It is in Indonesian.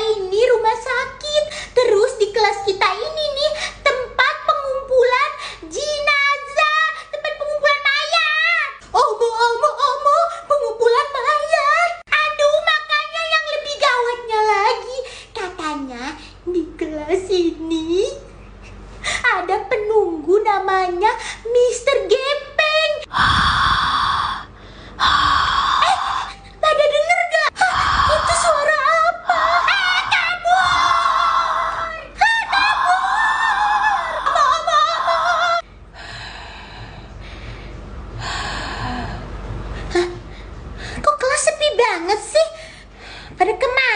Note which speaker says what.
Speaker 1: ini rumah sakit. Terus di kelas kita ini nih tempat pengumpulan jenazah, tempat pengumpulan mayat. Omo, pengumpulan mayat. Aduh, makanya yang lebih gawatnya lagi, katanya di kelas ini